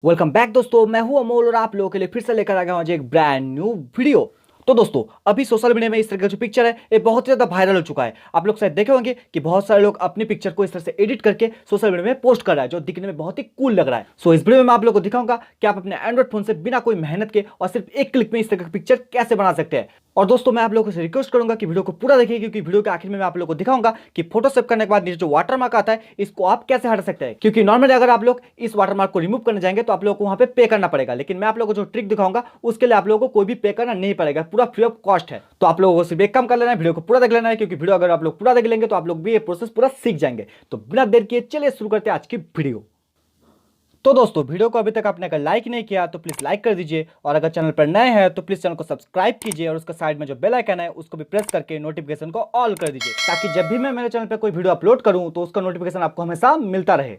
Welcome back दोस्तों, मैं हूं अमोल और आप लोगों के लिए फिर से लेकर आ गया हूं आज एक ब्रांड न्यू वीडियो। तो दोस्तों, अभी सोशल मीडिया में इस तरह का जो पिक्चर है ये बहुत ही ज्यादा वायरल हो चुका है। आप लोग शायद देखे होंगे कि बहुत सारे लोग अपनी पिक्चर को इस तरह से एडिट करके सोशल मीडिया में पोस्ट कर रहा है, जो दिखने में बहुत ही कूल लग रहा है। सो इस वीडियो में मैं आप लोगों को दिखाऊंगा कि आप अपने एंड्रॉइड फोन से बिना कोई मेहनत के और सिर्फ एक क्लिक में इस तरह का पिक्चर कैसे बना सकते हैं। और दोस्तों, मैं आप लोगों से रिक्वेस्ट करूंगा कि वीडियो को पूरा देखिए, क्योंकि वीडियो के आखिर में मैं आप लोगों को दिखाऊंगा कि फोटो सेव करने के बाद नीचे जो वाटरमार्क आता है इसको आप कैसे हटा सकते हैं। क्योंकि नॉर्मली अगर आप लोग इस वाटरमार्क को रिमूव करने जाएंगे तो आप लोगों को वहां पे पे करना पड़ेगा, लेकिन मैं आप लोगों को जो ट्रिक दिखाऊंगा उसके लिए आप लोगों को कोई भी पे करना नहीं पड़ेगा, पूरा फ्री ऑफ कॉस्ट है। तो आप लोगों को सिर्फ एक काम कर लेना है, वीडियो को पूरा देख लेना है, क्योंकि वीडियो अगर आप लोग पूरा देख लेंगे तो आप लोग भी ये प्रोसेस पूरा सीख जाएंगे। तो बिना देर किए चलिए शुरू करते हैं आज की वीडियो। तो दोस्तों, वीडियो को अभी तक आपने अगर लाइक नहीं किया तो प्लीज लाइक कर दीजिए, और अगर चैनल पर नए हैं तो प्लीज चैनल को सब्सक्राइब कीजिए और उसके साइड में जो बेल आइकन है उसको भी प्रेस करके नोटिफिकेशन को ऑल कर दीजिए, ताकि जब भी मैं मेरे चैनल पर कोई वीडियो अपलोड करूं तो उसका नोटिफिकेशन आपको हमेशा मिलता रहे।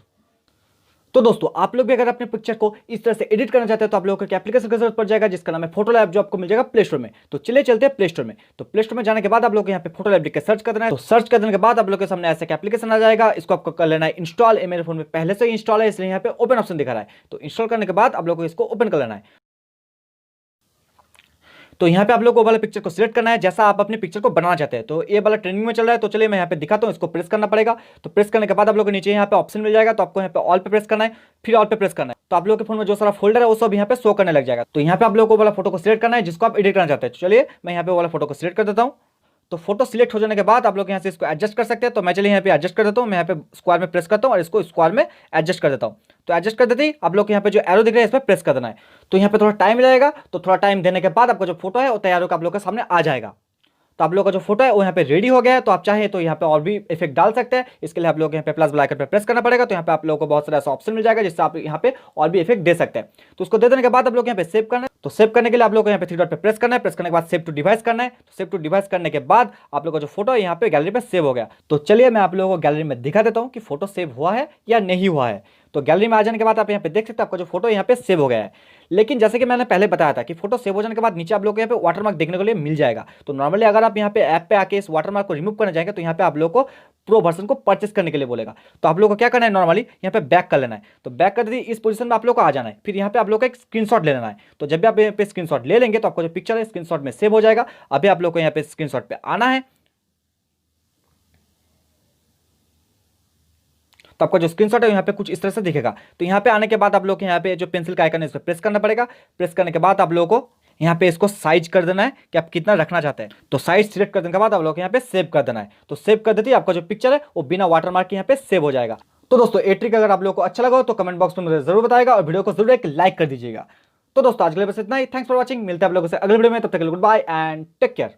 तो दोस्तों, आप लोग भी अगर अपने पिक्चर को इस तरह से एडिट करना चाहते हैं तो आप लोगों को एप्लीकेशन की जरूरत पड़ जाएगा, जिसका नाम है फोटोलैब, जो आपको मिल जाएगा प्ले स्टोर में। तो चलिए चलते हैं प्ले स्टोर में। तो प्ले स्टोर में जाने के बाद आप लोग को यहाँ पे फोटोलैब लिख के सर्च कर देना है। तो सर्च करने के बाद आप लोग के सामने ऐसा एप्लीकेशन आ जाएगा, इसको आपको कर लेना है इंस्टॉल। मेरे फोन में पहले से इंस्टॉल है, इसलिए यहाँ पे ओपन ऑप्शन दिखा रहा है। तो इंस्टॉल करने के बाद आप लोग को इसको ओपन कर लेना है। तो यहाँ पे आप लोग को वाला पिक्चर को सिलेक्ट करना है जैसा आप अपने पिक्चर को बनाना चाहते हैं। तो ये वाला ट्रेंडिंग में चल रहा है, तो चलिए मैं यहाँ पे दिखाता हूँ। इसको प्रेस करना पड़ेगा। तो प्रेस करने के बाद आप लोग को नीचे यहाँ पे ऑप्शन मिल जाएगा, तो आपको यहाँ पे ऑल पे प्रेस करना है, फिर ऑल पे प्रेस करना है। तो आप लोग के फोन में जो सारा फोल्डर है वो सब यहाँ पे शो करने लग जाएगा। तो यहाँ पे आप लोग को वाला फोटो को सिलेक्ट करना है जिसको आप एडिट करना चाहते हैं। चलिए मैं यहाँ पे वाला फोटो को सिलेक्ट कर देता हूँ। तो फोटो सिलेक्ट हो जाने के बाद आप लोग यहाँ से इसको एडजस्ट कर सकते हैं। तो मैं चलिए यहाँ पे एडजस्ट कर देता हूँ। मैं यहाँ पे स्क्वायर में प्रेस करता हूँ और इसको स्क्वायर में एडजस्ट कर देता हूँ। तो एडजस्ट कर देते ही आप लोग यहाँ पे जो एरो दिख रहा है इस पर प्रेस कर देना है। तो यहाँ पे थोड़ा टाइम लगेगा, तो थोड़ा टाइम देने के बाद आपका जो फोटो है वो तैयार होकर आप लोग के सामने आ जाएगा। तो आप लोग का जो फोटो है वो यहाँ पे रेडी हो गया है। तो आप चाहे तो यहाँ पे और भी इफेक्ट डाल सकते हैं। इसके लिए आप लोग यहाँ पे प्लस आइकन पे प्रेस करना पड़ेगा। तो यहाँ पे आप लोगों को बहुत सारा ऐसा ऑप्शन मिल जाएगा जिससे आप यहाँ पे और भी इफेक्ट दे सकते हैं। तो उसको दे देने के बाद आप लोग यहाँ पे सेव करना है। तो सेव करने के लिए आप लोग को यहाँ पे थ्री डॉट पे प्रेस करना है। प्रेस करने के बाद सेव टू डिवाइस करना है। तो सेव टू डिवाइस करने के बाद आप लोग का जो फोटो है यहाँ पे गैलरी पे सेव हो गया। तो चलिए मैं आप लोगों को गैलरी में दिखा देता हूँ कि फोटो सेव हुआ है या नहीं हुआ है। तो गैलरी में आ जाने के बाद आप यहाँ पे देख सकते हैं आपका जो फोटो यहाँ पे सेव हो गया है। लेकिन जैसे कि मैंने पहले बताया था कि फोटो सेव हो जाने के बाद नीचे आप लोग को यहाँ पे वाटरमार्क देखने के लिए मिल जाएगा। तो नॉर्मली अगर आप यहाँ पे ऐप पे आके इस वाटरमार्क को रिमूव करने जाएंगे तो यहाँ पे आप लोग को प्रो वर्जन को परचेस करने के लिए बोलेगा। तो आप लोग को क्या करना है, नॉर्मली यहाँ पे बैक कर लेना है। तो बैक कर दी, इस पोजीशन में आप लोग को आ जाना है। फिर यहाँ पे आप लोग को एक स्क्रीनशॉट ले लेना है। तो जब भी आप यहाँ पे स्क्रीनशॉट ले लेंगे तो आपका जो पिक्चर है स्क्रीनशॉट में सेव हो जाएगा। अभी आप लोग को यहाँ पे स्क्रीनशॉट पे आना है। तो आपका जो स्क्रीनशॉट है यहाँ पे कुछ इस तरह से दिखेगा। तो यहाँ पे आने के बाद आप लोग यहाँ पे जो पेंसिल का आइकन है इस पर प्रेस करना पड़ेगा। प्रेस करने के बाद आप लोगों को यहाँ पे इसको साइज कर देना है कि आप कितना रखना चाहते हैं। तो साइज सिलेक्ट कर देने के बाद आप लोग यहाँ पे सेव कर देना है। तो सेव कर देते ही आपका जो पिक्चर है वो बिना वाटरमार्क के यहाँ पे सेव हो जाएगा। तो दोस्तों, ये ट्रिक अगर आप लोगों को अच्छा लगा हो तो कमेंट बॉक्स में मुझे जरूर बताएगा और वीडियो को जरूर एक लाइक कर दीजिएगा। तो दोस्तों, आज के लिए बस इतना ही। Thanks for watching. मिलते हैं आप लोगों से अगले वीडियो में। तब तक के लिए good bye and take care.